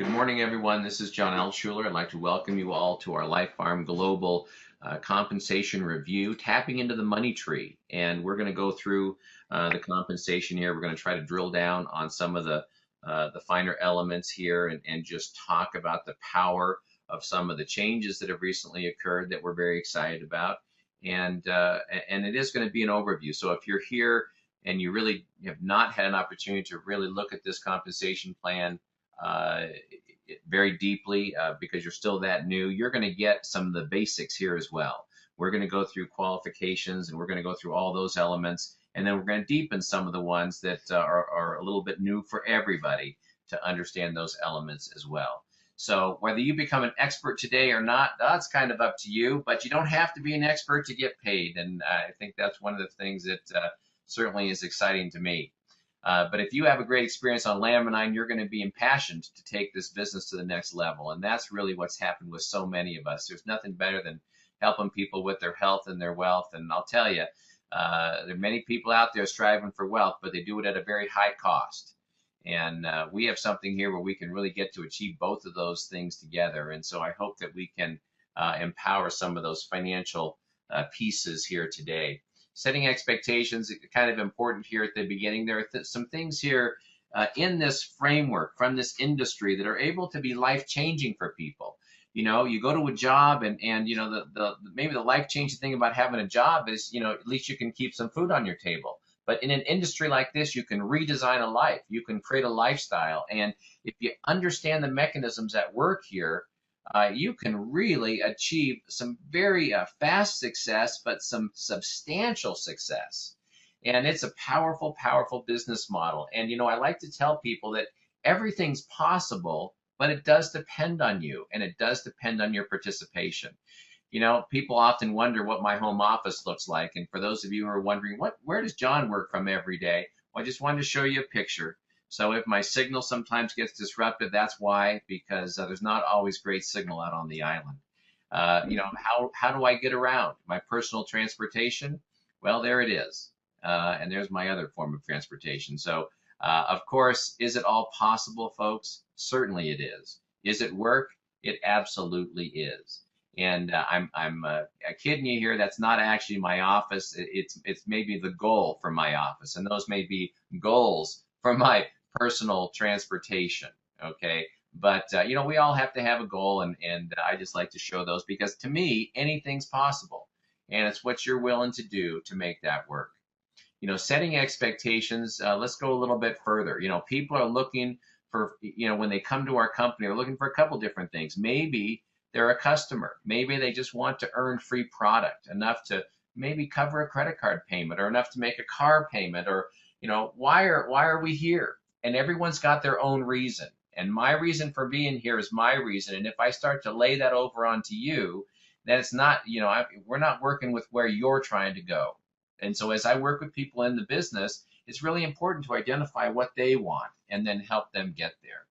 Good morning, everyone. This is John Altshuler. I'd like to welcome you all to our Lifepharm Global Compensation Review, tapping into the money tree. And we're going to go through the compensation here. We're going to try to drill down on some of the finer elements here and just talk about the power of some of the changes that have recently occurred that we're very excited about. And it is going to be an overview. So if you're here and you really have not had an opportunity to really look at this compensation plan, uh, very deeply because you're still that new, you're going to get some of the basics here as well. We're going to go through qualifications and we're going to go through all those elements, and then we're going to deepen some of the ones that are a little bit new for everybody to understand those elements as well. So whether you become an expert today or not, that's kind of up to you, but you don't have to be an expert to get paid. And I think that's one of the things that certainly is exciting to me. But if you have a great experience on Lamb&I, you're going to be impassioned to take this business to the next level. And that's really what's happened with so many of us. There's nothing better than helping people with their health and their wealth. And I'll tell you, there are many people out there striving for wealth, but they do it at a very high cost. And we have something here where we can really get to achieve both of those things together. And so I hope that we can empower some of those financial pieces here today. Setting expectations, kind of important here at the beginning. There are some things here in this framework from this industry that are able to be life-changing for people. You know, you go to a job and you know, maybe the life-changing thing about having a job is, you know, at least you can keep some food on your table. But in an industry like this, you can redesign a life. You can create a lifestyle. And if you understand the mechanisms at work here, you can really achieve some very fast success, but some substantial success. And it's a powerful, powerful business model. And, you know, I like to tell people that everything's possible, but it does depend on you, and it does depend on your participation. You know, people often wonder what my home office looks like. And for those of you who are wondering, where does John work from every day? Well, I just wanted to show you a picture. So if my signal sometimes gets disrupted, that's why, because there's not always great signal out on the island. You know, how do I get around? My personal transportation? Well, there it is. And there's my other form of transportation. So, of course, is it all possible, folks? Certainly it is. Is it work? It absolutely is. And I'm kidding you here. That's not actually my office. It's maybe the goal for my office, and those may be goals for my personal transportation. Okay, but you know, we all have to have a goal, and I just like to show those because to me, anything's possible, and it's what you're willing to do to make that work. You know, setting expectations. Let's go a little bit further. You know, people are looking for, you know, when they come to our company, they're looking for a couple different things. Maybe they're a customer. Maybe they just want to earn free product, enough to maybe cover a credit card payment or enough to make a car payment, or, you know, why are we here? And everyone's got their own reason. And my reason for being here is my reason. And if I start to lay that over onto you, then it's not, you know, we're not working with where you're trying to go. And so as I work with people in the business, it's really important to identify what they want and then help them get there.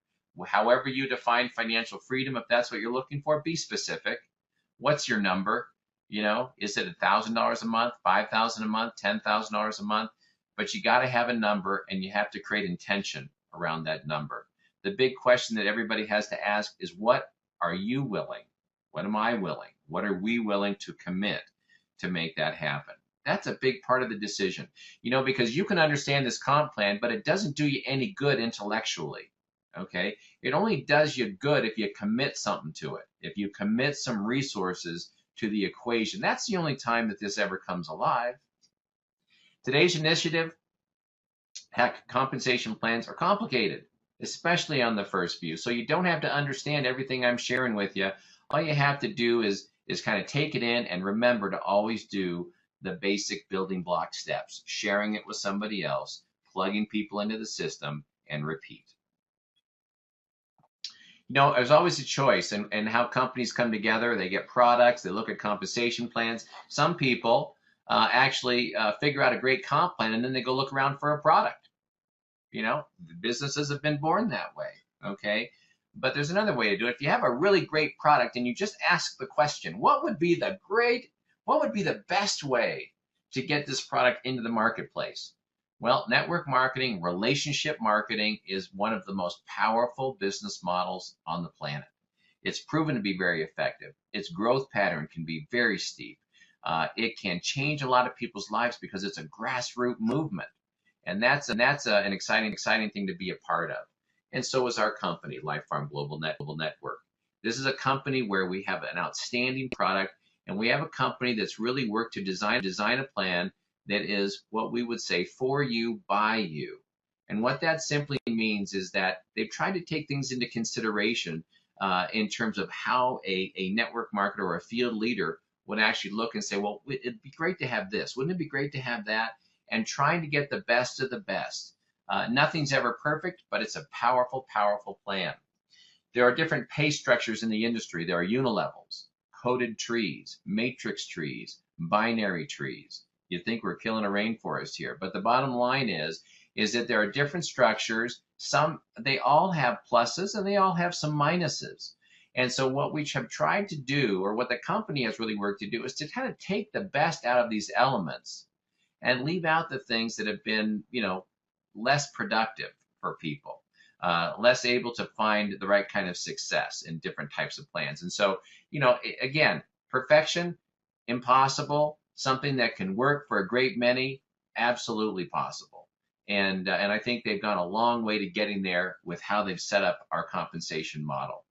However you define financial freedom, if that's what you're looking for, be specific. What's your number? You know, is it $1,000 a month, $5,000 a month, $10,000 a month? But you got to have a number, and you have to create intention around that number. The big question that everybody has to ask is, what are you willing? What am I willing? What are we willing to commit to make that happen? That's a big part of the decision, you know, because you can understand this comp plan, but it doesn't do you any good intellectually. Okay, it only does you good if you commit something to it, if you commit some resources to the equation. That's the only time that this ever comes alive. Today's initiative, heck, compensation plans are complicated, especially on the first view. So you don't have to understand everything I'm sharing with you. All you have to do is kind of take it in and remember to always do the basic building block steps, sharing it with somebody else, plugging people into the system, and repeat. You know, there's always a choice and how companies come together. They get products, they look at compensation plans. Some people actually figure out a great comp plan, and then they go look around for a product. You know, businesses have been born that way, okay? But there's another way to do it. If you have a really great product and you just ask the question, what would be the best way to get this product into the marketplace? Well, network marketing, relationship marketing is one of the most powerful business models on the planet. It's proven to be very effective. Its growth pattern can be very steep. It can change a lot of people's lives because it's a grassroots movement. And that's an exciting thing to be a part of. And so is our company, Lifepharm Global Network. This is a company where we have an outstanding product, and we have a company that's really worked to design a plan that is what we would say for you, by you. And what that simply means is that they've tried to take things into consideration in terms of how a network marketer or a field leader would actually look and say, well, it'd be great to have this. Wouldn't it be great to have that? And trying to get the best of the best. Nothing's ever perfect, but it's a powerful, powerful plan. There are different pay structures in the industry. There are unilevels, coded trees, matrix trees, binary trees. You'd think we're killing a rainforest here, but the bottom line is that there are different structures. They all have pluses and they all have some minuses. And so what we have tried to do, or what the company has really worked to do, is to kind of take the best out of these elements and leave out the things that have been, less productive for people, less able to find the right kind of success in different types of plans. And so, again, perfection, impossible. Something that can work for a great many, absolutely possible. And I think they've gone a long way to getting there with how they've set up our compensation model.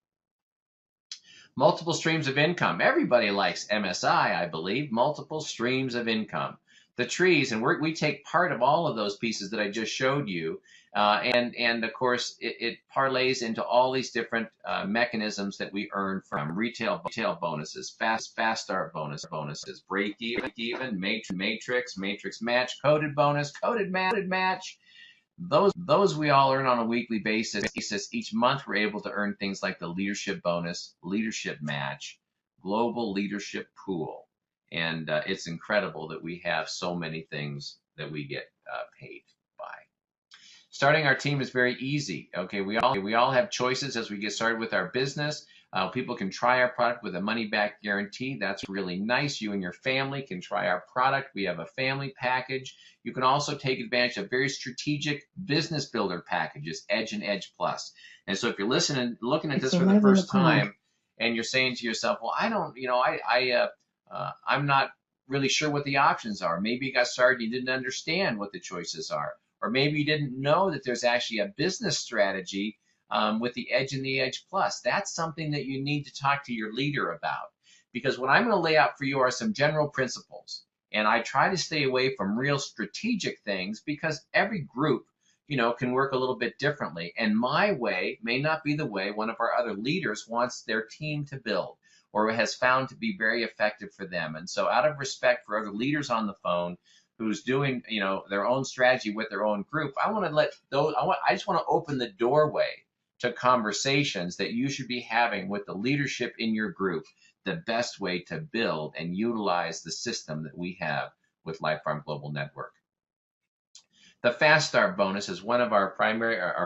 Multiple streams of income. Everybody likes MSI, I believe. Multiple streams of income. The trees, and we take part of all of those pieces that I just showed you, and of course it parlays into all these different mechanisms that we earn from retail bonuses, fast start bonuses, break even, matrix match, coded bonus, coded match. Those we all earn on a weekly basis. Each month we're able to earn things like the leadership bonus, leadership match, global leadership pool. And it's incredible that we have so many things that we get paid by. Starting our team is very easy. Okay, we all have choices as we get started with our business. People can try our product with a money-back guarantee. That's really nice. You and your family can try our product. We have a family package. You can also take advantage of very strategic business builder packages, Edge and Edge Plus. And so if you're looking at this for the first time, and you're saying to yourself, well, I don't, I'm not really sure what the options are. Maybe you got started, you didn't understand what the choices are. Or maybe you didn't know that there's actually a business strategy with the Edge and the Edge Plus. That's something that you need to talk to your leader about. Because what I'm going to lay out for you are some general principles. And I try to stay away from real strategic things because every group, can work a little bit differently. And my way may not be the way one of our other leaders wants their team to build, or has found to be very effective for them. And so out of respect for other leaders on the phone who's doing, their own strategy with their own group, I just want to open the doorway to conversations that you should be having with the leadership in your group, the best way to build and utilize the system that we have with Lifepharm Global Network. The Fast Start bonus is one of our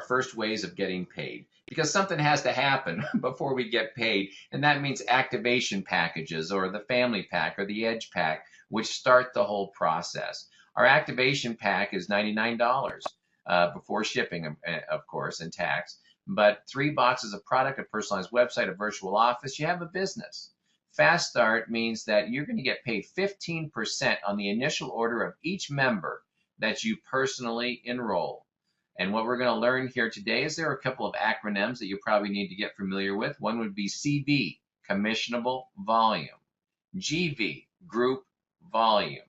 first ways of getting paid, because something has to happen before we get paid, and that means activation packages or the family pack or the Edge pack, which start the whole process. Our activation pack is $99 before shipping, of course, and tax, but 3 boxes of product, a personalized website, a virtual office, you have a business. Fast Start means that you're going to get paid 15% on the initial order of each member that you personally enroll. And what we're going to learn here today is there are a couple of acronyms that you probably need to get familiar with. One would be CV, commissionable volume, GV, group volume,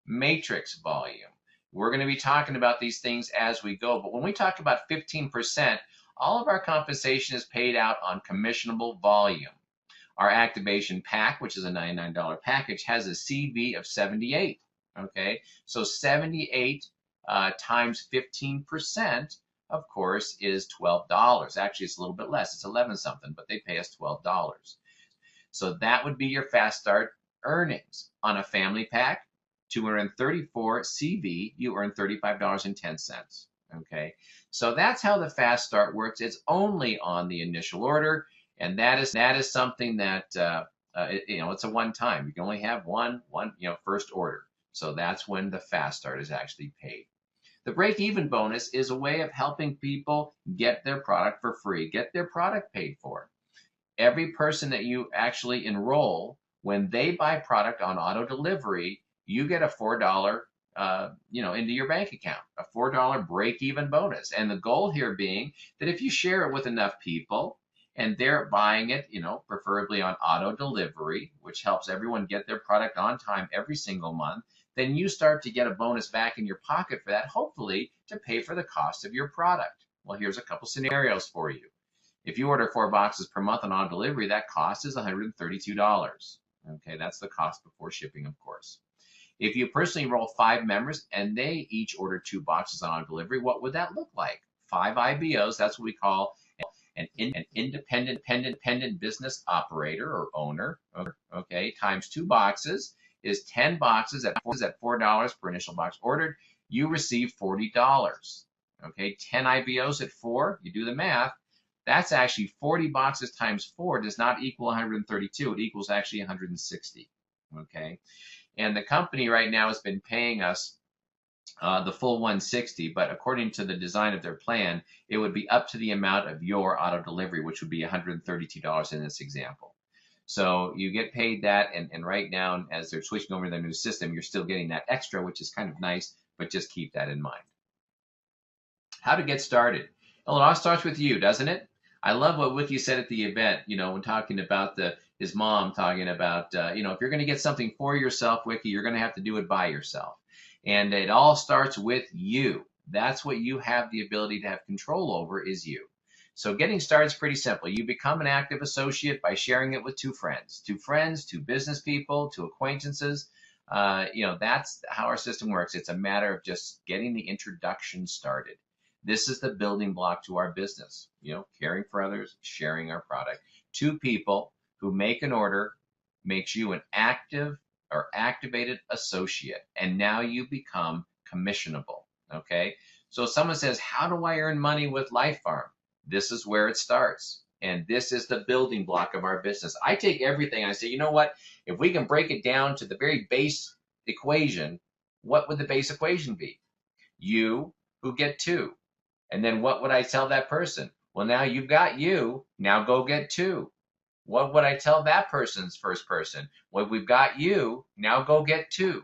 matrix volume. We're going to be talking about these things as we go. But when we talk about 15%, all of our compensation is paid out on commissionable volume. Our activation pack, which is a $99 package, has a CV of 78. Okay, so 78 times 15%, of course, is $12. Actually, it's a little bit less. It's 11 something, but they pay us $12. So that would be your Fast Start earnings. On a family pack, 234 CV, you earn $35.10. Okay, so that's how the Fast Start works. It's only on the initial order, and that is something that it's a one-time. You can only have one first order. So that's when the Fast Start is actually paid. The break-even bonus is a way of helping people get their product for free, get their product paid for. Every person that you actually enroll, when they buy product on auto delivery, you get a $4, into your bank account, a $4 break-even bonus. And the goal here being that if you share it with enough people and they're buying it, preferably on auto delivery, which helps everyone get their product on time every single month, then you start to get a bonus back in your pocket for that, hopefully to pay for the cost of your product. Well, here's a couple scenarios for you. If you order 4 boxes per month on auto delivery, that cost is $132. Okay, that's the cost before shipping, of course. If you personally enroll 5 members and they each order 2 boxes on auto delivery, what would that look like? 5 IBOs, that's what we call an independent business operator or owner, okay, times 2 boxes is 10 boxes at $4 per initial box ordered. You receive $40. Okay, 10 IBOs at 4, you do the math. That's actually 40 boxes times 4 does not equal 132. It equals actually 160. Okay, and the company right now has been paying us the full 160, but according to the design of their plan, it would be up to the amount of your auto delivery, which would be $132 in this example. So you get paid that, and right now, as they're switching over to their new system, you're still getting that extra, which is kind of nice, but just keep that in mind. How to get started? Well, it all starts with you, doesn't it? I love what Wiki said at the event, when talking about his mom talking about, if you're going to get something for yourself, Wiki, you're going to have to do it by yourself. And it all starts with you. That's what you have the ability to have control over, is you. So getting started is pretty simple. You become an active associate by sharing it with 2 friends, 2 business people, 2 acquaintances. That's how our system works. It's a matter of just getting the introduction started. This is the building block to our business, caring for others, sharing our product. 2 people who make an order makes you an active or activated associate, and now you become commissionable, okay? So if someone says, how do I earn money with Lifepharm? This is where it starts, and this is the building block of our business. I take everything and I say, you know what? If we can break it down to the very base equation, what would the base equation be? You who get 2. And then what would I tell that person? Well, now you've got you, now go get 2. What would I tell that person's first person? Well, we've got you, now go get 2.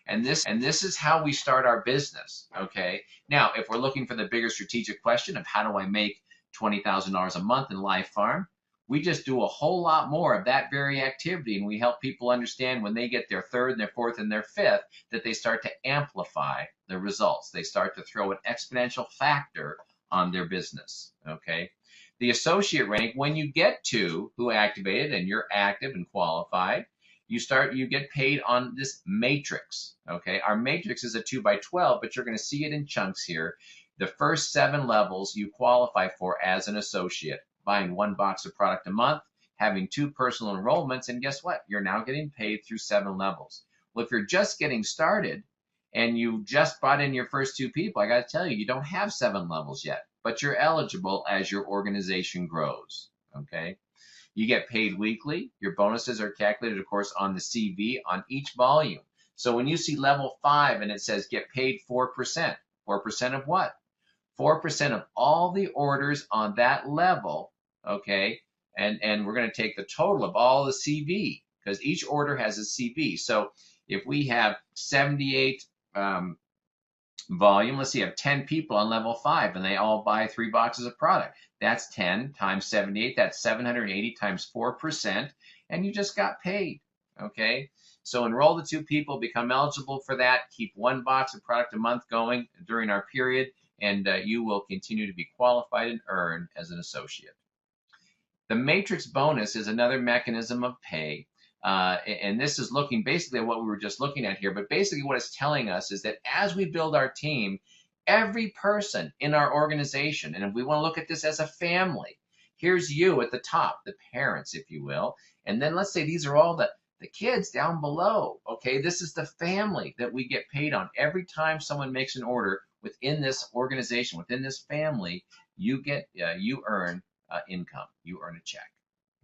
And this is how we start our business, okay? Now, if we're looking for the bigger strategic question of how do I make $20,000 a month in Lifepharm, we just do a whole lot more of that very activity, and we help people understand when they get their 3rd and their 4th and their 5th that they start to amplify the results. They start to throw an exponential factor on their business, okay? The associate rank, when you get 2 who activated and you're active and qualified, you get paid on this matrix, okay? Our matrix is a 2x12, but you're going to see it in chunks here. The first 7 levels you qualify for as an associate, buying 1 box of product a month, having 2 personal enrollments, and guess what? You're now getting paid through 7 levels. Well, if you're just getting started and you just brought in your first 2 people, I got to tell you, you don't have 7 levels yet, but you're eligible as your organization grows, okay? You get paid weekly. Your bonuses are calculated, of course, on the CV on each volume. So when you see level 5 and it says get paid 4%, 4% of what? 4% of all the orders on that level, okay? And we're going to take the total of all the CV, because each order has a CV. So if we have 78 volume, let's see, you have 10 people on level 5 and they all buy 3 boxes of product. That's 10 times 78, that's 780 times 4%, and you just got paid, okay? So enroll the 2 people, become eligible for that, keep 1 box of product a month going during our period, and you will continue to be qualified and earn as an associate. The matrix bonus is another mechanism of pay. And this is looking basically at what we were just looking at here, but basically what it's telling us is that as we build our team, every person in our organization, and if we want to look at this as a family, here's you at the top, the parents, if you will, and then let's say these are all the kids down below, okay? This is the family that we get paid on. Every time someone makes an order within this organization, within this family, you earn income, you earn a check,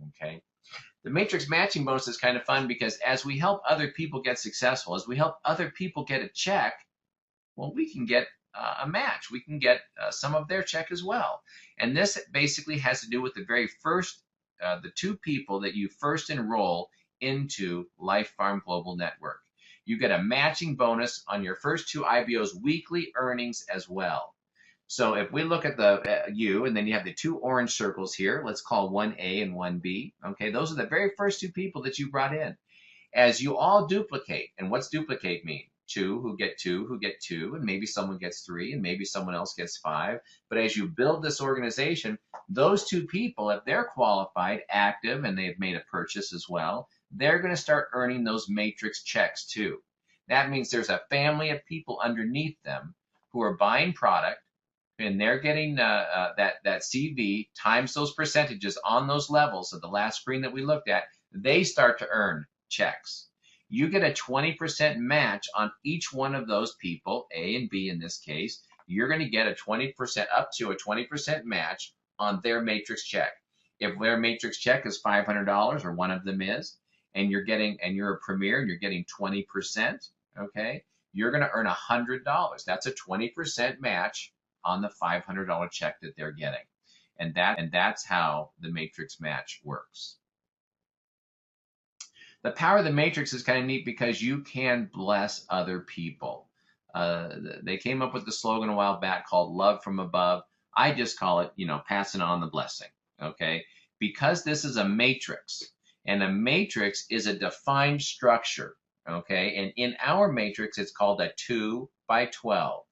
okay? The matrix matching bonus is kind of fun because as we help other people get successful, as we help other people get a check, well, we can get a match. We can get some of their check as well. And this basically has to do with the very first, the two people that you first enroll into Lifepharm Global Network. You get a matching bonus on your first two IBO's weekly earnings as well. So if we look at the you, and then you have the two orange circles here, let's call one A and one B. Okay, those are the very first two people that you brought in. As you all duplicate, and what's duplicate mean? Two who get two, and maybe someone gets three, and maybe someone else gets five. But as you build this organization, those two people, if they're qualified, active, and they've made a purchase as well, they're going to start earning those matrix checks too. That means there's a family of people underneath them who are buying product, and they're getting that CV times those percentages on those levels of the last screen that we looked at. They start to earn checks. You get a 20% match on each one of those people, A and B in this case. You're going to get a 20%, up to a 20% match on their matrix check. If their matrix check is $500, or one of them is, and you're a premier and you're getting 20%, okay, you're going to earn $100. That's a 20% match on the $500 check that they're getting. And that's how the matrix match works. The power of the matrix is kind of neat because you can bless other people. They came up with the slogan a while back called "Love from Above." I just call it, passing on the blessing. Okay, because this is a matrix, and a matrix is a defined structure. Okay, and in our matrix, it's called a 2 by 12.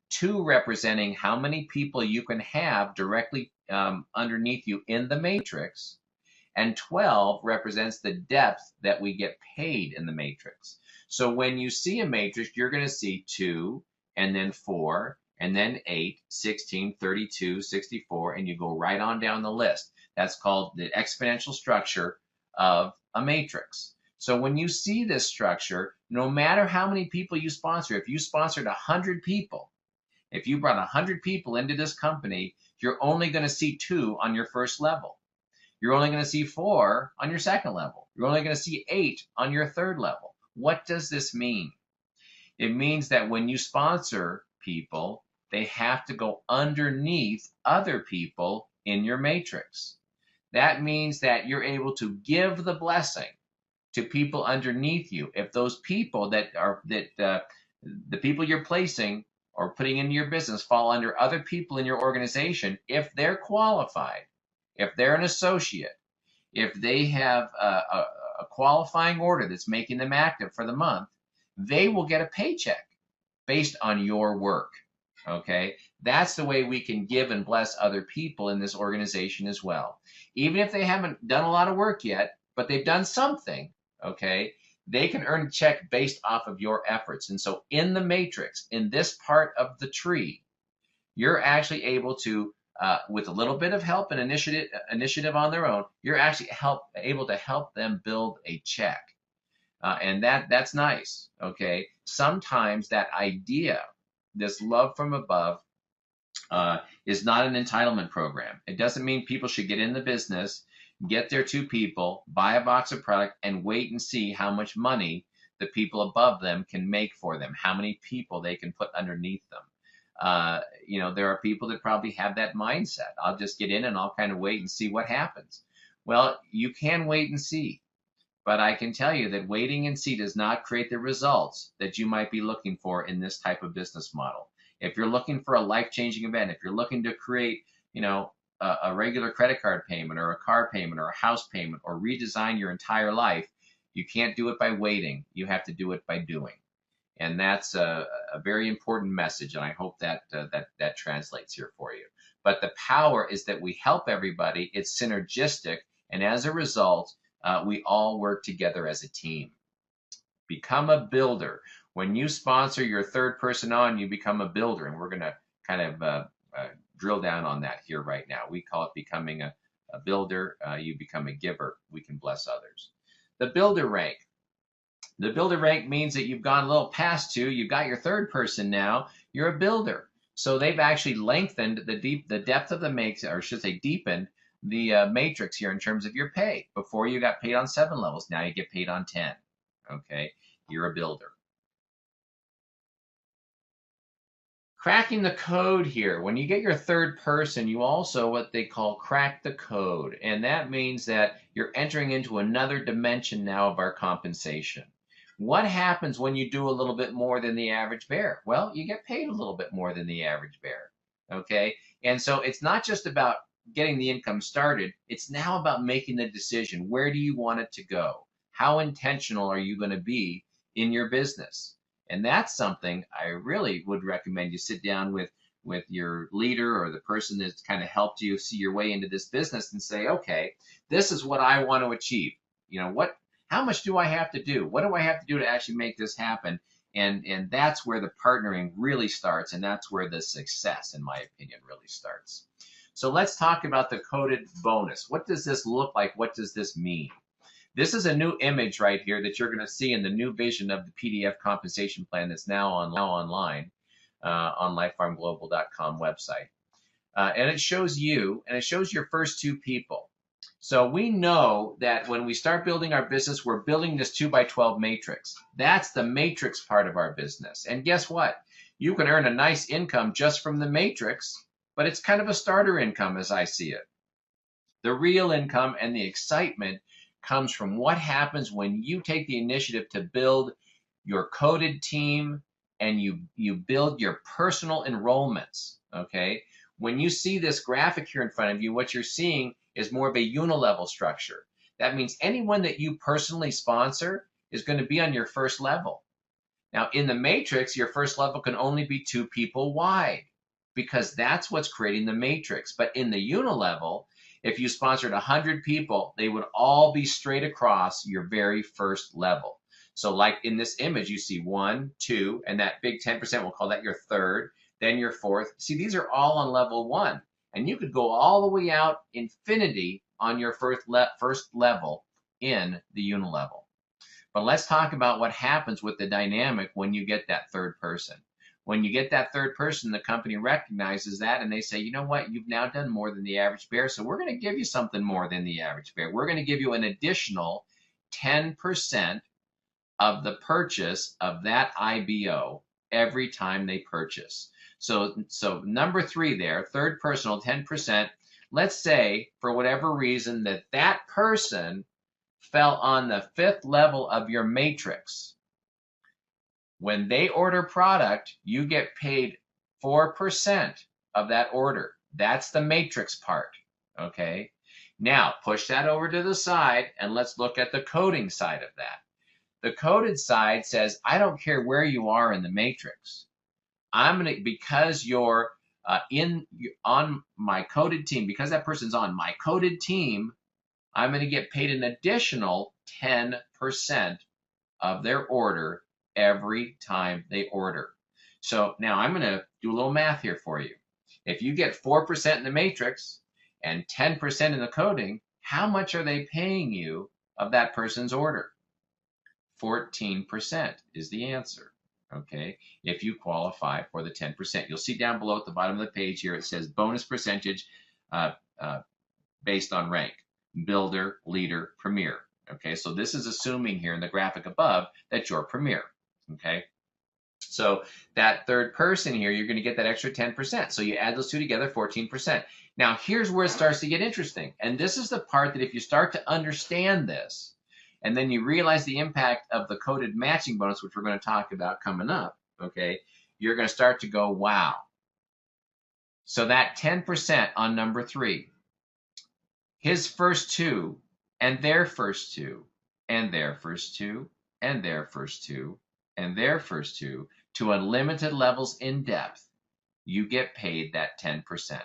2 representing how many people you can have directly underneath you in the matrix. And 12 represents the depth that we get paid in the matrix. So when you see a matrix, you're going to see 2, and then 4, and then 8, 16, 32, 64, and you go right on down the list. That's called the exponential structure of a matrix. So when you see this structure, no matter how many people you sponsor, if you sponsored 100 people, if you brought 100 people into this company, you're only going to see 2 on your first level. You're only going to see 4 on your second level. You're only going to see 8 on your third level. What does this mean? It means that when you sponsor people, they have to go underneath other people in your matrix. That means that you're able to give the blessing to people underneath you. If those people the people you're placing or putting into your business fall under other people in your organization, if they're qualified, if they're an associate, if they have a qualifying order that's making them active for the month, they will get a paycheck based on your work. Okay, that's the way we can give and bless other people in this organization as well. Even if they haven't done a lot of work yet, but they've done something, okay, they can earn a check based off of your efforts. And so in the matrix, in this part of the tree, you're actually able to, with a little bit of help and initiative on their own, you're actually able to help them build a check. And that's nice, okay? Sometimes that idea, this love from above, is not an entitlement program. It doesn't mean people should get in the business, get their 2 people, buy a box of product, and wait and see how much money the people above them can make for them, how many people they can put underneath them. There are people that probably have that mindset. I'll just get in and I'll kind of wait and see what happens. Well, you can wait and see, but I can tell you that waiting and see does not create the results that you might be looking for in this type of business model. If you're looking for a life-changing event, if you're looking to create, a regular credit card payment or a car payment or a house payment or redesign your entire life, you can't do it by waiting. You have to do it by doing. And that's a very important message, and I hope that translates here for you. But the power is that we help everybody. It's synergistic, and as a result, we all work together as a team. Become a builder. When you sponsor your third person on, you become a builder, and we're going to kind of drill down on that here right now. We call it becoming a builder. You become a giver. We can bless others. The builder rank. The builder rank means that you've gone a little past 2. You've got your third person now. You're a builder. So they've actually lengthened the depth of the matrix, or should say deepened the matrix here in terms of your pay. Before you got paid on 7 levels. Now you get paid on 10. Okay, you're a builder. Cracking the code here. When you get your third person, you also what they call crack the code. And that means that you're entering into another dimension now of our compensation. What happens when you do a little bit more than the average bear? Well, you get paid a little bit more than the average bear. Okay? And so it's not just about getting the income started, it's now about making the decision. Where do you want it to go? How intentional are you going to be in your business? And that's something I really would recommend you sit down with your leader or the person that's kind of helped you see your way into this business and say, okay, this is what I want to achieve. How much do I have to do? What do I have to do to actually make this happen? And that's where the partnering really starts, and that's where the success, in my opinion, really starts. So let's talk about the coded bonus. What does this look like? What does this mean? This is a new image right here that you're going to see in the new vision of the PDF compensation plan that's now online on lifefarmglobal.com website. And it shows you, and it shows your first two people. So we know that when we start building our business, we're building this 2x12 matrix. That's the matrix part of our business. And guess what? You can earn a nice income just from the matrix, but it's kind of a starter income as I see it. The real income and the excitement comes from what happens when you take the initiative to build your coded team and you build your personal enrollments, okay? When you see this graphic here in front of you, what you're seeing is more of a unilevel structure. That means anyone that you personally sponsor is going to be on your first level. Now, in the matrix, your first level can only be 2 people wide because that's what's creating the matrix. But in the unilevel, if you sponsored 100 people, they would all be straight across your very first level. So like in this image, you see 1, 2, and that big 10%, we'll call that your third, then your fourth. See, these are all on level 1. And you could go all the way out infinity on your first level in the unilevel. But let's talk about what happens with the dynamic when you get that third person. When you get that third person, the company recognizes that and they say, you know what, you've now done more than the average bear, so we're going to give you something more than the average bear. We're going to give you an additional 10% of the purchase of that IBO every time they purchase. So number 3 there, third personal, 10%. Let's say for whatever reason that person fell on the 5th level of your matrix. When they order product, you get paid 4% of that order. That's the matrix part, okay? Now, push that over to the side, and let's look at the coding side of that. The coded side says, I don't care where you are in the matrix. Because you're on my coded team, because that person's on my coded team, I'm going to get paid an additional 10% of their order every time they order. So now I'm going to do a little math here for you. If you get 4% in the matrix and 10% in the coding, how much are they paying you of that person's order? 14% is the answer, okay, if you qualify for the 10%. You'll see down below at the bottom of the page here, it says bonus percentage based on rank, builder, leader, premier. Okay, so this is assuming here in the graphic above that you're premier. Okay, so that third person here, you're going to get that extra 10%. So you add those two together, 14%. Now, here's where it starts to get interesting. And this is the part that if you start to understand this, and then you realize the impact of the coded matching bonus, which we're going to talk about coming up, okay, you're going to start to go, wow. So that 10% on number 3, his first 2, and their first 2, and their first 2, and their first 2, and their first 2, to unlimited levels in depth, you get paid that 10%,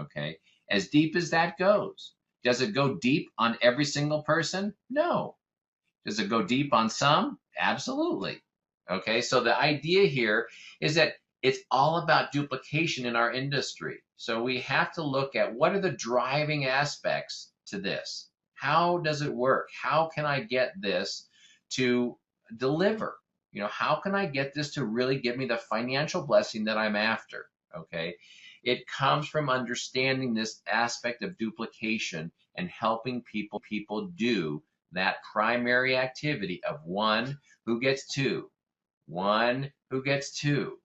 okay? As deep as that goes. Does it go deep on every single person? No. Does it go deep on some? Absolutely. Okay, so the idea here is that it's all about duplication in our industry. So we have to look at what are the driving aspects to this. How does it work? How can I get this to deliver? You know, how can I get this to really give me the financial blessing that I'm after? Okay, it comes from understanding this aspect of duplication and helping people do that primary activity of 1 who gets 2, 1 who gets 2,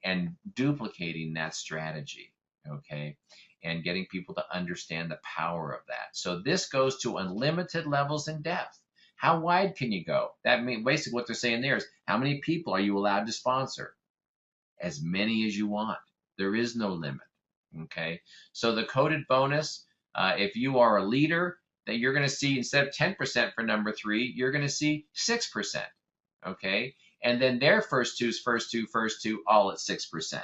and duplicating that strategy, okay, and getting people to understand the power of that. So this goes to unlimited levels in depth. How wide can you go? That means basically what they're saying there is, how many people are you allowed to sponsor? As many as you want. There is no limit, okay? So the coded bonus, if you are a leader, that you're going to see, instead of 10% for number 3, you're going to see 6%, okay? And then their first two, all at 6%.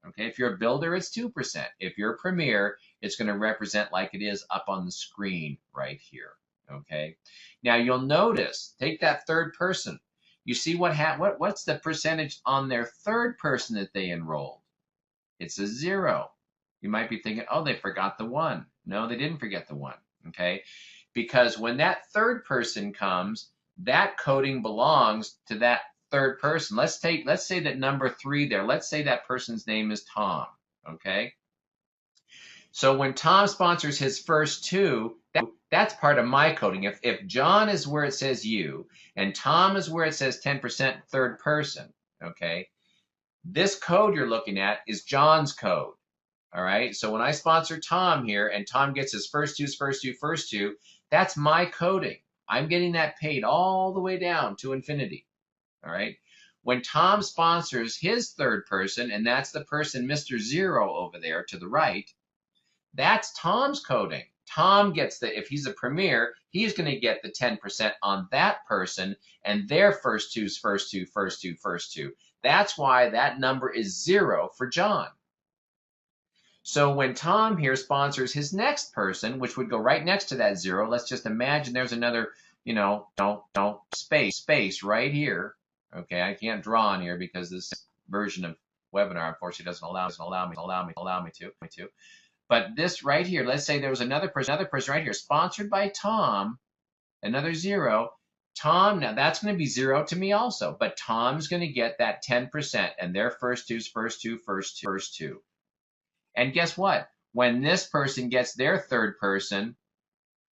Okay, if you're a builder, it's 2%. If you're a premier, it's going to represent like it is up on the screen right here. Okay, now you'll notice, take that third person. You see what's the percentage on their third person that they enrolled? It's a 0. You might be thinking, oh, they forgot the 1. No, they didn't forget the 1. Okay, because when that third person comes, that coding belongs to that third person. Let's say that number 3 there, let's say that person's name is Tom, okay? So when Tom sponsors his first 2, that's part of my coding. If John is where it says you, and Tom is where it says 10% third person, okay? This code you're looking at is John's code, all right? So when I sponsor Tom here, and Tom gets his first two, that's my coding. I'm getting that paid all the way down to infinity. All right. When Tom sponsors his third person, and that's the person, Mr. 0 over there to the right, that's Tom's coding. Tom gets if he's a premier, he's going to get the 10% on that person and their first two. That's why that number is 0 for John. So when Tom here sponsors his next person, which would go right next to that 0, let's just imagine there's another, space right here. Okay, I can't draw on here because this version of webinar unfortunately doesn't allow me to. But this right here, let's say there was another person right here, sponsored by Tom, another 0. Tom, now that's going to be 0 to me also, but Tom's going to get that 10% and their first two. And guess what? When this person gets their third person,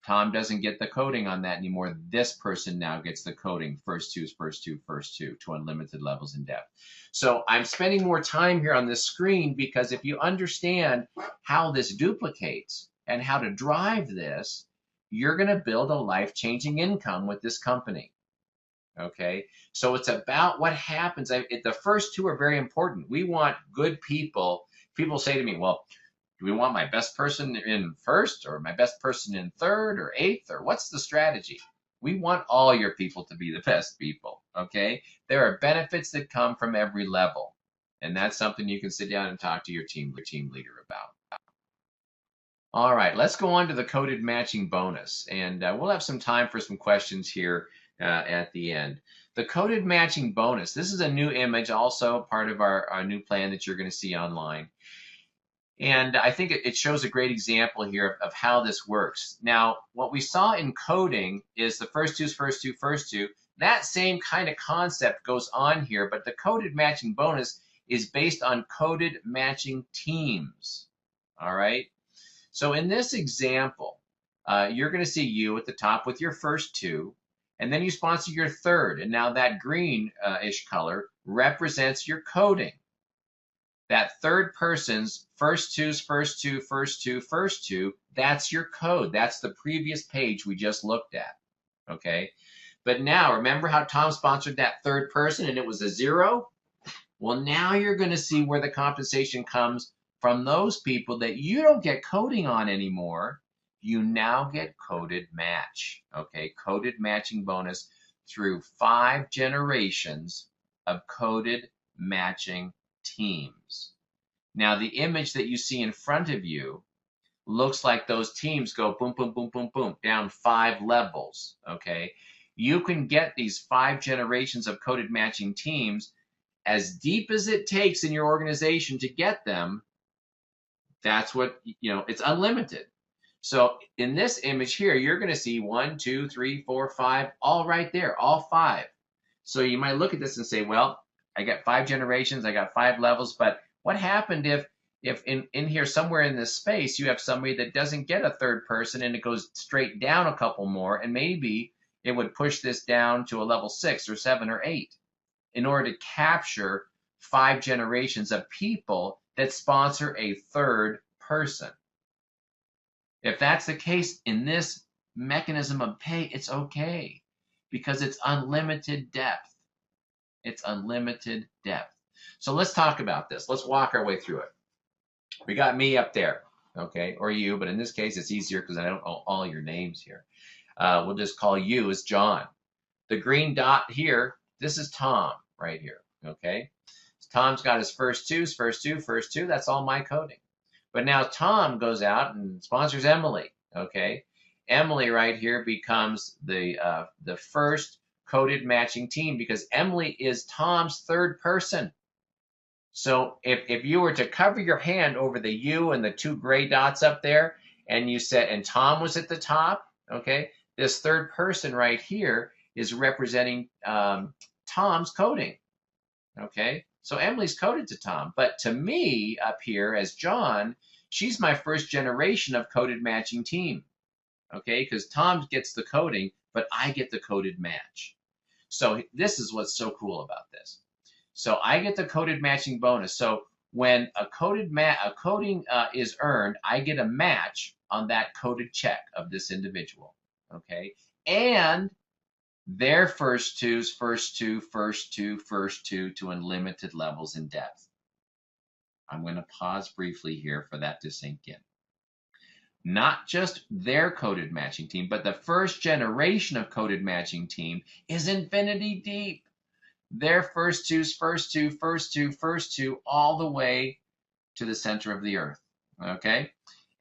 Tom doesn't get the coding on that anymore. This person now gets the coding, first two, to unlimited levels in depth. So I'm spending more time here on this screen because if you understand how this duplicates and how to drive this, you're going to build a life-changing income with this company. Okay, so it's about what happens. The first 2 are very important. We want good people. People say to me, well, do we want my best person in first or my best person in third or 8th, or what's the strategy? We want all your people to be the best people, okay? There are benefits that come from every level, and that's something you can sit down and talk to your team leader about. All right, let's go on to the coded matching bonus, and we'll have some time for some questions here at the end. The coded matching bonus, this is a new image, also part of our new plan that you're going to see online. And I think it shows a great example here of how this works. Now, what we saw in coding is the first two. That same kind of concept goes on here, but the coded matching bonus is based on coded matching teams. All right. So in this example, you're going to see you at the top with your first 2, and then you sponsor your third. And now that green-ish color represents your coding. That third person's first two, that's your code. That's the previous page we just looked at, okay? But now, remember how Tom sponsored that third person and it was a 0? Well, now you're going to see where the compensation comes from those people that you don't get coding on anymore. You now get coded match, okay? Coded matching bonus through 5 generations of coded matching teams. Now, the image that you see in front of you looks like those teams go boom, boom, boom, boom, boom, down 5 levels, okay? You can get these 5 generations of coded matching teams as deep as it takes in your organization to get them. That's what, it's unlimited. So in this image here, you're going to see 1, 2, 3, 4, 5, all right there, all 5. So you might look at this and say, well, I got 5 generations, I got 5 levels, but what happened if in here somewhere in this space you have somebody that doesn't get a third person and it goes straight down a couple more, and maybe it would push this down to a level 6 or 7 or 8 in order to capture 5 generations of people that sponsor a third person. If that's the case in this mechanism of pay, it's okay because it's unlimited depth. It's unlimited depth. So let's talk about this. Let's walk our way through it. We got me up there, okay, or you, but in this case, it's easier because I don't know all your names here. We'll just call you as John. The green dot here, this is Tom right here, okay? Tom's got his first two. That's all my coding. But now Tom goes out and sponsors Emily, okay? Emily right here becomes the first coded matching team because Emily is Tom's third person. So if you were to cover your hand over the U and the 2 gray dots up there, and you said, and Tom was at the top, okay? This third person right here is representing Tom's coding, okay? So Emily's coded to Tom, but to me up here as John, she's my first generation of coded matching team, okay? Because Tom gets the coding, but I get the coded match. So this is what's so cool about this. So I get the coded matching bonus. So when a coding is earned, I get a match on that coded check of this individual, okay? And their first two to unlimited levels in depth. I'm going to pause briefly here for that to sink in. Not just their coded matching team, but the first generation of coded matching team is infinity deep. Their first two, all the way to the center of the earth, okay?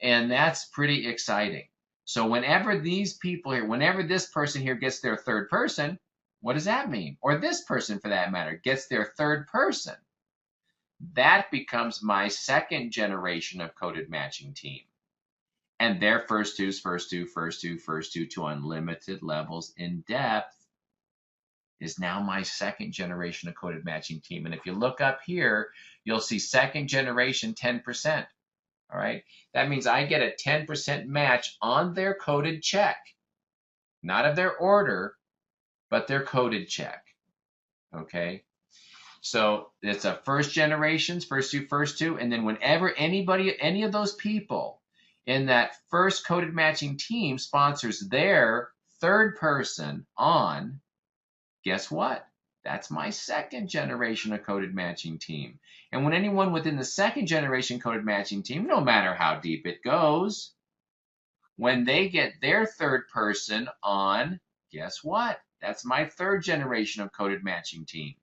And that's pretty exciting. So whenever these people here, whenever this person here gets their third person, what does that mean? Or this person, for that matter, gets their third person. That becomes my second generation of coded matching team. And their first two to unlimited levels in depth is now my second generation of coded matching team. And if you look up here, you'll see second generation 10%. All right, that means I get a 10% match on their coded check, not of their order, but their coded check. Okay, so it's a first generations, first two, and then whenever any of those people in that first coded matching team sponsors their third person on, guess what? That's my second generation of coded matching team. And when anyone within the second generation coded matching team, no matter how deep it goes, when they get their third person on, guess what? That's my third generation of coded matching team.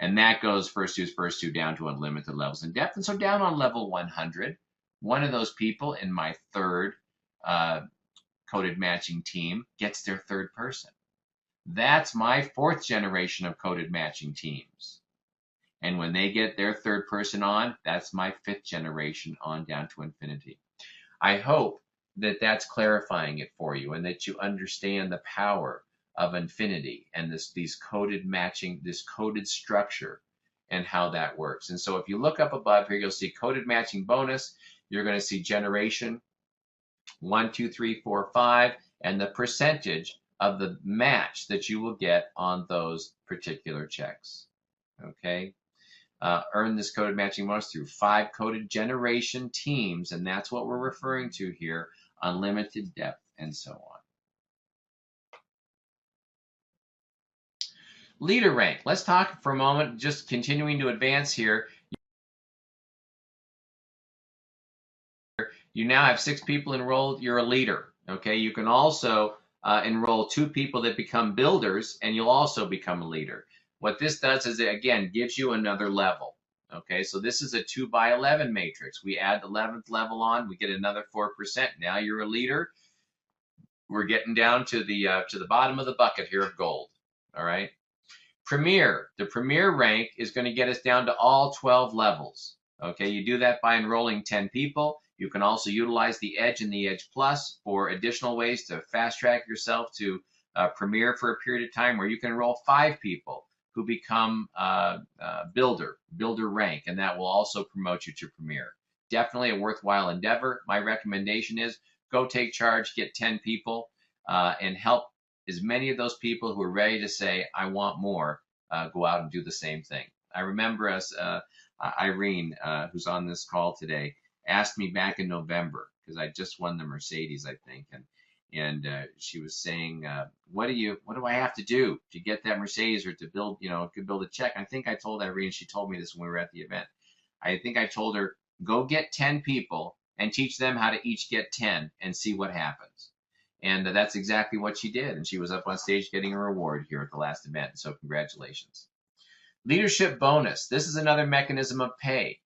And that goes first two down to unlimited levels in depth. And so down on level 100, one of those people in my third coded matching team gets their third person. That's my fourth generation of coded matching teams. And when they get their third person on, that's my fifth generation on down to infinity. I hope that that's clarifying it for you and that you understand the power of infinity and these coded matching, this coded structure and how that works. And so if you look up above here, you'll see coded matching bonus. You're going to see generation 1, 2, 3, 4, 5, and the percentage of the match that you will get on those particular checks. Okay, earn this coded matching bonus through 5 coded generation teams, and that's what we're referring to here, unlimited depth and so on. Leader rank. Let's talk for a moment, just continuing to advance here. You now have 6 people enrolled. You're a leader. Okay, you can also enroll 2 people that become builders, and you'll also become a leader. What this does is it, again, gives you another level. Okay, so this is a 2 by 11 matrix. We add the 11th level on, we get another 4%. Now you're a leader. We're getting down to the bottom of the bucket here of gold. All right. Premier. The premier rank is going to get us down to all 12 levels. Okay, you do that by enrolling 10 people. You can also utilize the Edge and the Edge Plus for additional ways to fast track yourself to Premier for a period of time, where you can enroll 5 people who become builder rank, and that will also promote you to Premier. Definitely a worthwhile endeavor. My recommendation is go take charge, get 10 people, and help as many of those people who are ready to say, I want more, go out and do the same thing. I remember us, Irene, who's on this call today, asked me back in November because I just won the Mercedes, I think, and she was saying, what do I have to do to get that Mercedes or to build, could build a check? I think I told Irene, she told me this when we were at the event. I think I told her, go get 10 people and teach them how to each get 10 and see what happens. And that's exactly what she did. And she was up on stage getting a reward here at the last event. So congratulations. Leadership bonus. This is another mechanism of pay.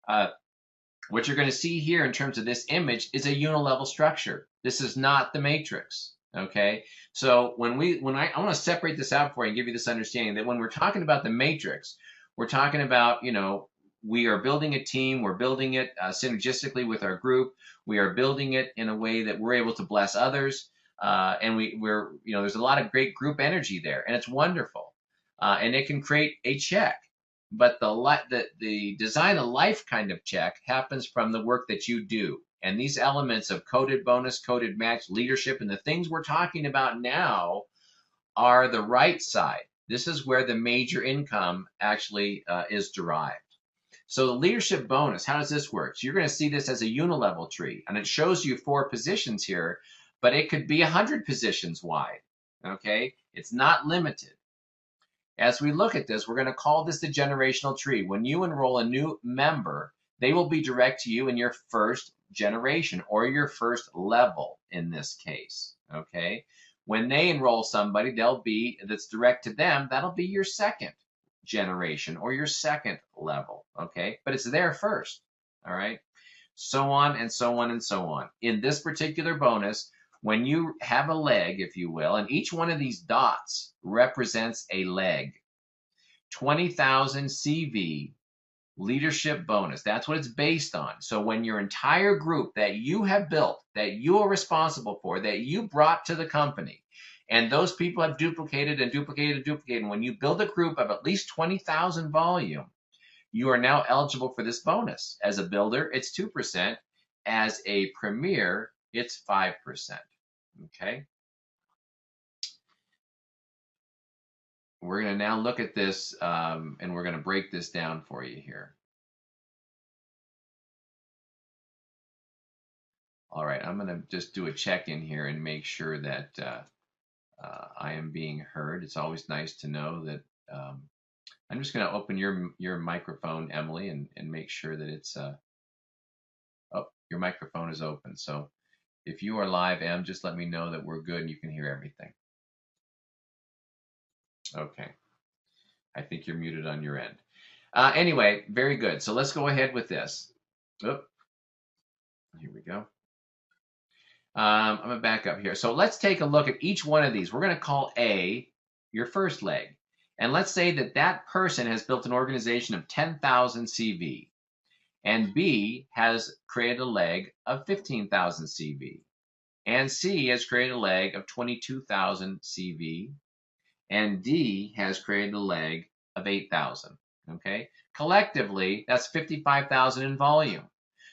What you're going to see here in terms of this image is a unilevel structure. This is not the matrix. Okay. So I want to separate this out for you and give you this understanding that when we're talking about the matrix, we're talking about, we are building a team. We're building it synergistically with our group. We are building it in a way that we're able to bless others. And there's a lot of great group energy there, and it's wonderful. And it can create a check. But the design a life kind of check happens from the work that you do. And these elements of coded bonus, coded match, leadership, and the things we're talking about now are the right side. This is where the major income actually is derived. So the leadership bonus, how does this work? So you're going to see this as a unilevel tree, and it shows you 4 positions here, but it could be 100 positions wide, okay? It's not limited. As we look at this, we're going to call this the generational tree. When you enroll a new member, they will be direct to you in your first generation or your first level in this case, okay? When they enroll somebody, that's direct to them, that'll be your second generation or your second level, okay? But it's there first, all right? So on and so on and so on. In this particular bonus, when you have a leg, if you will, and each one of these dots represents a leg, 20,000 CV leadership bonus. That's what it's based on. So when your entire group that you have built, that you are responsible for, that you brought to the company, and those people have duplicated and duplicated and duplicated. And when you build a group of at least 20,000 volume, you are now eligible for this bonus. As a builder, it's 2%. As a premier, it's 5%. Okay. We're going to now look at this, and we're going to break this down for you here. All right, I'm going to just do a check-in here and make sure that I am being heard. It's always nice to know that. I'm just going to open your microphone, Emily, and make sure that it's your microphone is open. So if you are live, Em, just let me know that we're good and you can hear everything. Okay. I think you're muted on your end. Anyway, very good. So let's go ahead with this. Oh, here we go. I'm going to back up here. So let's take a look at each one of these. We're going to call A your first leg. And let's say that that person has built an organization of 10,000 CV. And B has created a leg of 15,000 CV. And C has created a leg of 22,000 CV. And D has created a leg of 8,000. Okay? Collectively, that's 55,000 in volume.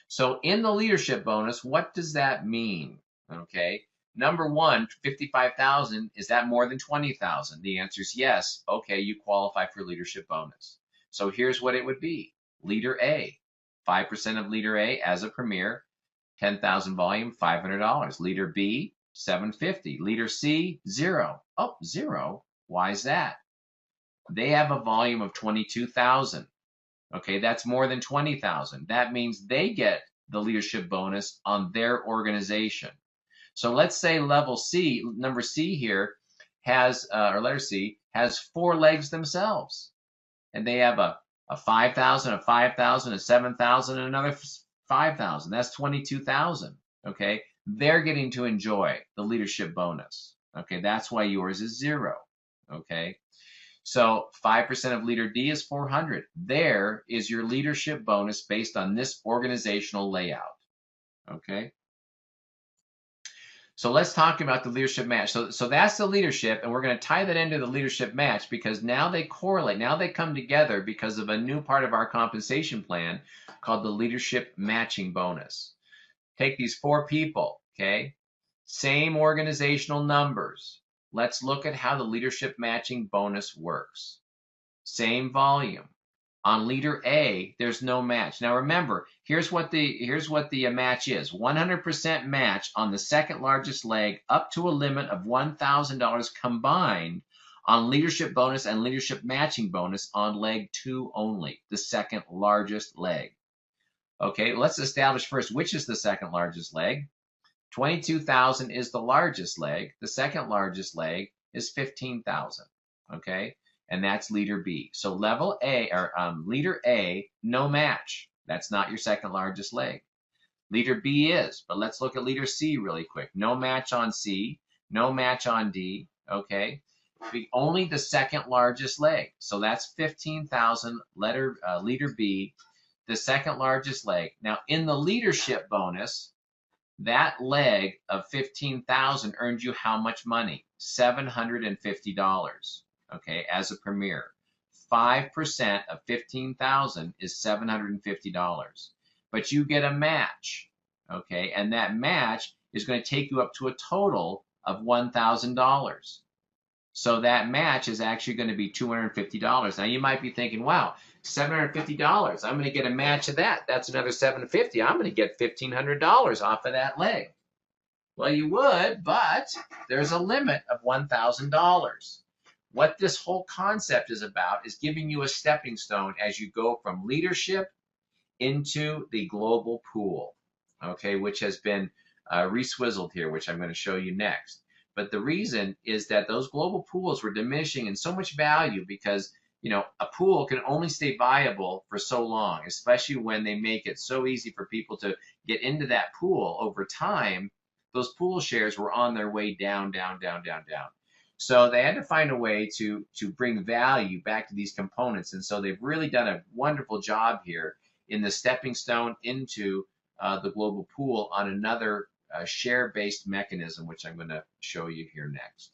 So in the leadership bonus, what does that mean? Okay? Number one, 55,000, is that more than 20,000? The answer is yes. Okay, you qualify for leadership bonus. So here's what it would be. Leader A, 5% of Leader A as a premier, 10,000 volume, $500. Leader B, $750. Leader C, 0. Oh, 0? Why is that? They have a volume of 22,000. Okay, that's more than 20,000. That means they get the leadership bonus on their organization. So let's say level C, number C here, has, or letter C, has 4 legs themselves. And they have a 5,000, a 5,000, a 7,000, and another 5,000. That's 22,000. Okay, they're getting to enjoy the leadership bonus. Okay, that's why yours is 0. Okay, so 5% of Leader D is 400. There is your leadership bonus based on this organizational layout. Okay. So let's talk about the leadership match. So that's the leadership, and we're going to tie that into the leadership match because now they correlate. Now they come together because of a new part of our compensation plan called the leadership matching bonus. Take these 4 people, okay? Same organizational numbers. Let's look at how the leadership matching bonus works. Same volume. On leader A, there's no match. Now remember, here's what the match is. 100% match on the second largest leg up to a limit of $1,000 combined on leadership bonus and leadership matching bonus on leg 2 only, the second largest leg. Okay, let's establish first which is the second largest leg. 22,000 is the largest leg. The second largest leg is 15,000. Okay, and that's leader B. So level A, or leader A, no match. That's not your second largest leg. Leader B is, but let's look at leader C really quick. No match on C, no match on D. Okay, only the second largest leg. So that's 15,000. Leader B, the second largest leg. Now in the leadership bonus, that leg of 15,000 earned you how much money? $750. Okay, as a premier. 5% of 15,000 is $750. But you get a match. Okay, and that match is going to take you up to a total of $1,000. So that match is actually going to be $250. Now you might be thinking, wow, $750. I'm going to get a match of that. That's another $750. I'm going to get $1,500 off of that leg. Well, you would, but there's a limit of $1,000. What this whole concept is about is giving you a stepping stone as you go from leadership into the global pool, okay, which has been re-swizzled here, which I'm going to show you next. But the reason is that those global pools were diminishing in so much value because, you know, a pool can only stay viable for so long, especially when they make it so easy for people to get into that pool over time. Those pool shares were on their way down, down, down, down, down. So they had to find a way to bring value back to these components. And so they've really done a wonderful job here in the stepping stone into the global pool on another share-based mechanism, which I'm going to show you here next.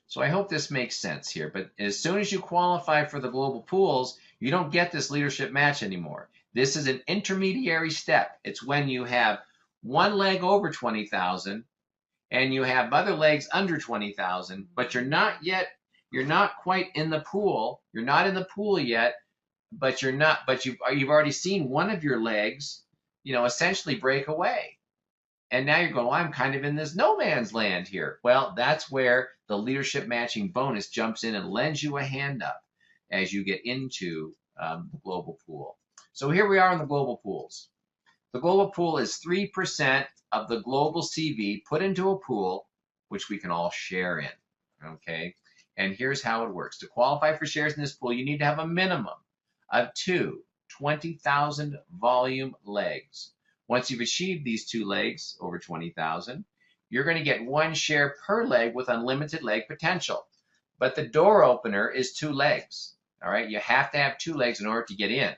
So I hope this makes sense here. But as soon as you qualify for the global pools, you don't get this leadership match anymore. This is an intermediary step. It's when you have one leg over 20,000 and you have other legs under 20,000, but you're not quite in the pool. You're not in the pool yet, but you've already seen one of your legs, you know, essentially break away. And now you're going, well, I'm kind of in this no man's land here. Well, that's where the leadership matching bonus jumps in and lends you a hand up as you get into the global pool. So here we are in the global pools. The global pool is 3% of the global CV put into a pool, which we can all share in, okay? And here's how it works. To qualify for shares in this pool, you need to have a minimum of 20,000 volume legs. Once you've achieved these 2 legs over 20,000, you're going to get 1 share per leg with unlimited leg potential. But the door opener is 2 legs, all right? You have to have 2 legs in order to get in.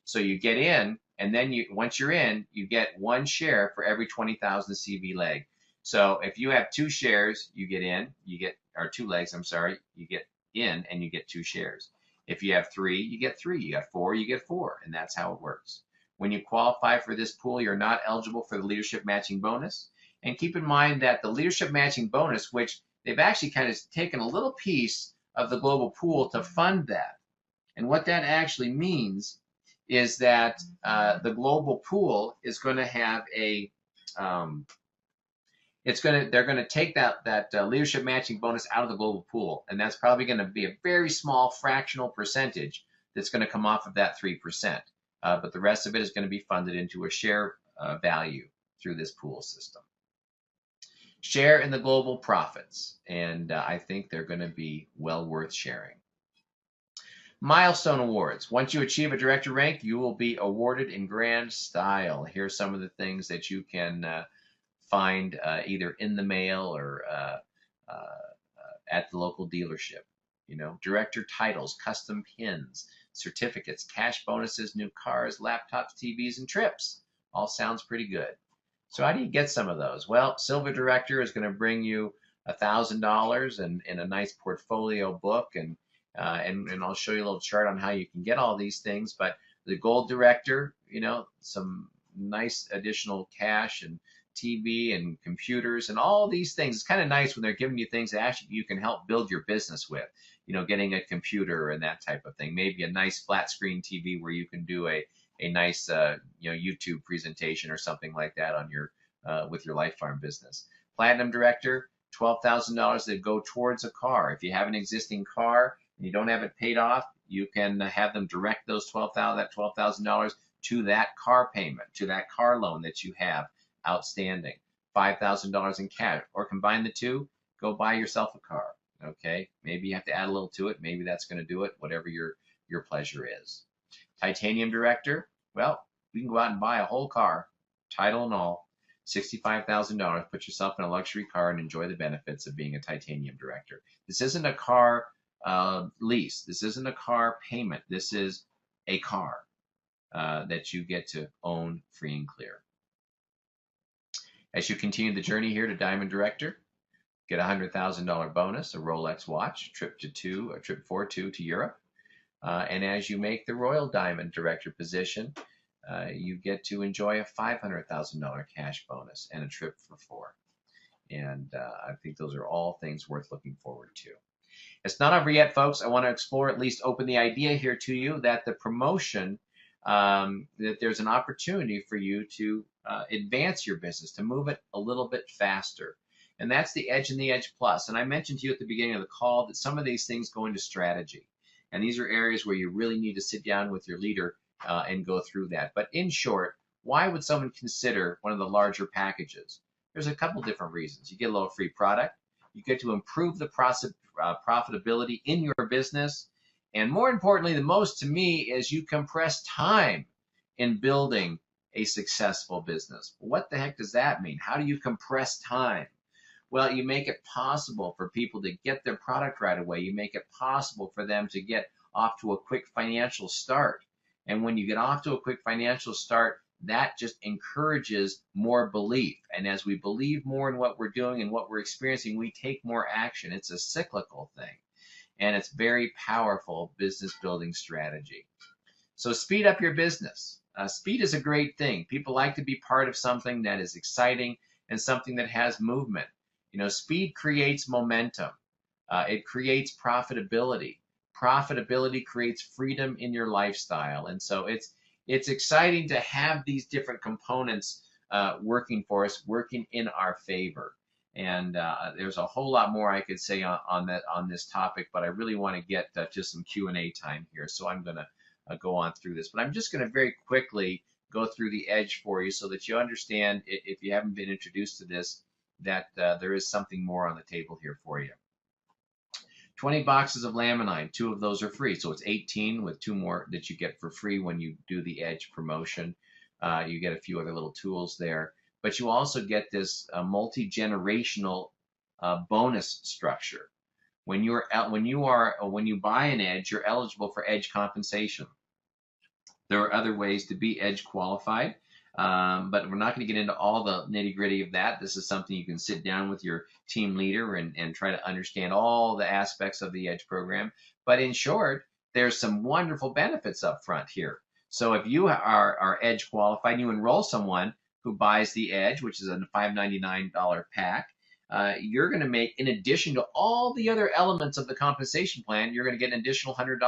So you get in, and then once you're in, you get 1 share for every 20,000 CV leg. So if you have 2 shares, you get in, or 2 legs, I'm sorry, you get in and you get 2 shares. If you have 3, you get 3. You got 4, you get 4, and that's how it works. When you qualify for this pool, you're not eligible for the leadership matching bonus. And keep in mind that the leadership matching bonus, which they've actually kind of taken a little piece of the global pool to fund that. And what that actually means is that the global pool is going to have they're going to take that leadership matching bonus out of the global pool, and that's probably going to be a very small fractional percentage that's going to come off of that 3%. But the rest of it is going to be funded into a share value through this pool system. Share in the global profits, and I think they're going to be well worth sharing. Milestone awards. Once you achieve a director rank, you will be awarded in grand style. Here's some of the things that you can find either in the mail or at the local dealership. You know, director titles, custom pins, certificates, cash bonuses, new cars, laptops, TVs, and trips. All sounds pretty good. So how do you get some of those? Well, Silver Director is going to bring you $1,000 and a nice portfolio book, and I'll show you a little chart on how you can get all these things. But the Gold Director, you know, some nice additional cash and TV and computers and all these things. It's kind of nice when they're giving you things that actually you can help build your business with. getting a computer and that type of thing. Maybe a nice flat screen TV where you can do a nice YouTube presentation or something like that on your with your Lifepharm business. Platinum Director, $12,000 that go towards a car. If you have an existing car and you don't have it paid off, you can have them direct those $12,000 to that car payment, to that car loan that you have outstanding. $5,000 in cash, or combine the two, go buy yourself a car. Okay, maybe you have to add a little to it. Maybe that's going to do it. Whatever your pleasure is. Titanium Director, well, we can go out and buy a whole car, title and all, $65,000. Put yourself in a luxury car and enjoy the benefits of being a Titanium Director. This isn't a car lease. This isn't a car payment. This is a car that you get to own free and clear. As you continue the journey here to Diamond Director, get a $100,000 bonus, a Rolex watch, trip 4 to Europe. And as you make the Royal Diamond Director position, you get to enjoy a $500,000 cash bonus and a trip for 4. And I think those are all things worth looking forward to. It's not over yet, folks. I want to explore, at least open the idea here to you that the promotion, that there's an opportunity for you to advance your business, to move it a little bit faster. And that's the Edge and the Edge Plus. And I mentioned to you at the beginning of the call that some of these things go into strategy. And these are areas where you really need to sit down with your leader and go through that. But in short, why would someone consider one of the larger packages? There's a couple different reasons. You get a little free product. You get to improve the profitability in your business. And more importantly, the most to me is you compress time in building a successful business. What the heck does that mean? How do you compress time? Well, you make it possible for people to get their product right away. You make it possible for them to get off to a quick financial start. And when you get off to a quick financial start, that just encourages more belief. And as we believe more in what we're doing and what we're experiencing, we take more action. It's a cyclical thing. And it's very powerful business building strategy. So speed up your business. Speed is a great thing. People like to be part of something that is exciting and something that has movement. Speed creates momentum. It creates profitability. Profitability creates freedom in your lifestyle. And so it's exciting to have these different components working for us, working in our favor. And there's a whole lot more I could say on this topic, but I really want to get to some Q&A time here. So I'm going to go on through this. But I'm just going to very quickly go through the Edge for you so that you understand, if you haven't been introduced to this, that there is something more on the table here for you. 20 boxes of laminine, 2 of those are free. So it's 18 with 2 more that you get for free when you do the Edge promotion. You get a few other little tools there. But you also get this multi-generational bonus structure. When you buy an Edge, you're eligible for Edge compensation. There are other ways to be Edge qualified. But we're not going to get into all the nitty-gritty of that. This is something you can sit down with your team leader and try to understand all the aspects of the Edge program. But in short, there's some wonderful benefits up front here. So if you are Edge qualified and you enroll someone who buys the Edge, which is a $599 pack, you're going to make, in addition to all the other elements of the compensation plan, you're going to get an additional $100.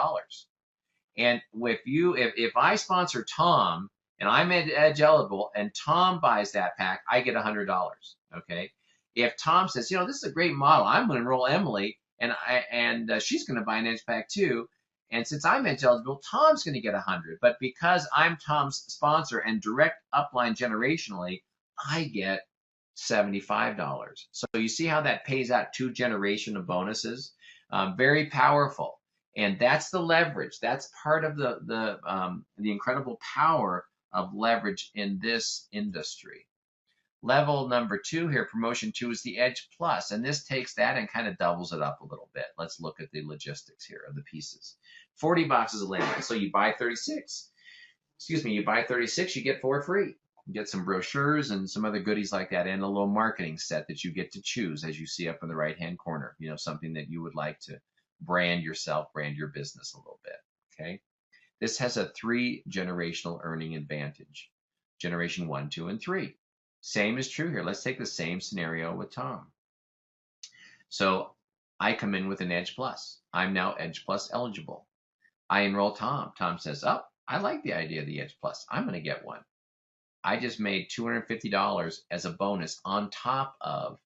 And if I sponsor Tom, and I'm Edge eligible, and Tom buys that pack, I get $100, okay? If Tom says, this is a great model, I'm going to enroll Emily, and she's going to buy an Edge pack too, and since I'm Edge eligible, Tom's going to get $100. But because I'm Tom's sponsor and direct upline generationally, I get $75. So you see how that pays out 2 generations of bonuses? Very powerful. And that's the leverage. That's part of the incredible power of leverage in this industry. Level number 2 here, promotion 2, is the Edge Plus, and this takes that and kind of doubles it up a little bit. Let's look at the logistics here of the pieces. 40 boxes of laminate, so you buy 36. You buy 36, you get 4 free. You get some brochures and some other goodies like that, and a little marketing set that you get to choose, as you see up in the right-hand corner. Something that you would like to brand yourself, brand your business a little bit, okay? This has a 3-generational earning advantage. Generation 1, 2, and 3. Same is true here. Let's take the same scenario with Tom. So I come in with an Edge Plus. I'm now Edge Plus eligible. I enroll Tom. Tom says, oh, I like the idea of the Edge Plus. I'm going to get one. I just made $250 as a bonus on top of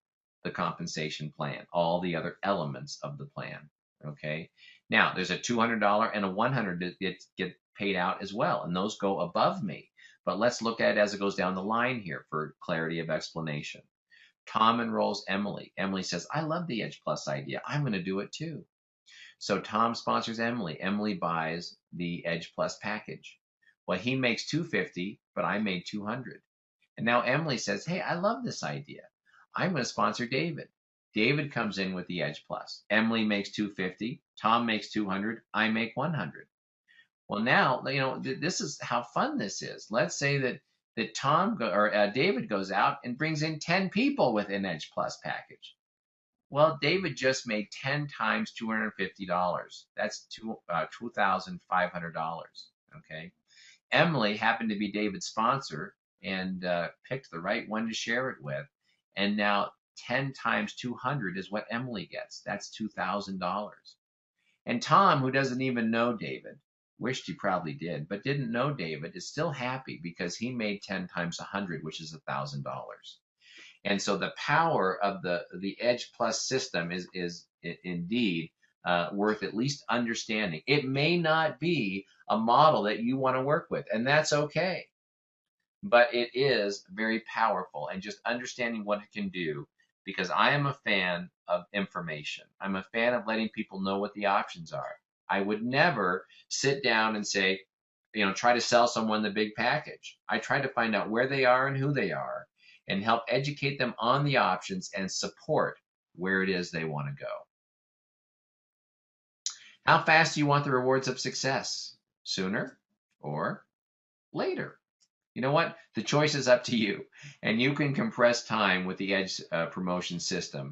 the compensation plan, all the other elements of the plan. Okay. Now there's a $200 and a $100 that get paid out as well, and those go above me. But let's look at it as it goes down the line here for clarity of explanation. Tom enrolls Emily. Emily says, I love the Edge Plus idea. I'm going to do it too. So Tom sponsors Emily. Emily buys the Edge Plus package. Well, he makes $250, but I made $200. And now Emily says, hey, I love this idea. I'm going to sponsor David. David comes in with the Edge Plus. Emily makes $250. Tom makes $200. I make $100. Well, now, this is how fun this is. Let's say that David goes out and brings in 10 people with an Edge Plus package. Well, David just made 10 times $250. That's $2,500. Okay. Emily happened to be David's sponsor and picked the right one to share it with. And now 10 times 200 is what Emily gets. That's $2,000. And Tom, who doesn't even know David, wished he probably did, but didn't know David, is still happy because he made 10 times 100, which is $1,000. And so the power of the Edge Plus system is indeed worth at least understanding. It may not be a model that you want to work with, and that's okay. But it is very powerful, and just understanding what it can do, because I am a fan of information. I'm a fan of letting people know what the options are. I would never sit down and say, try to sell someone the big package. I try to find out where they are and who they are, and help educate them on the options and support where it is they want to go. How fast do you want the rewards of success? Sooner or later? You know what? The choice is up to you, and you can compress time with the Edge promotion system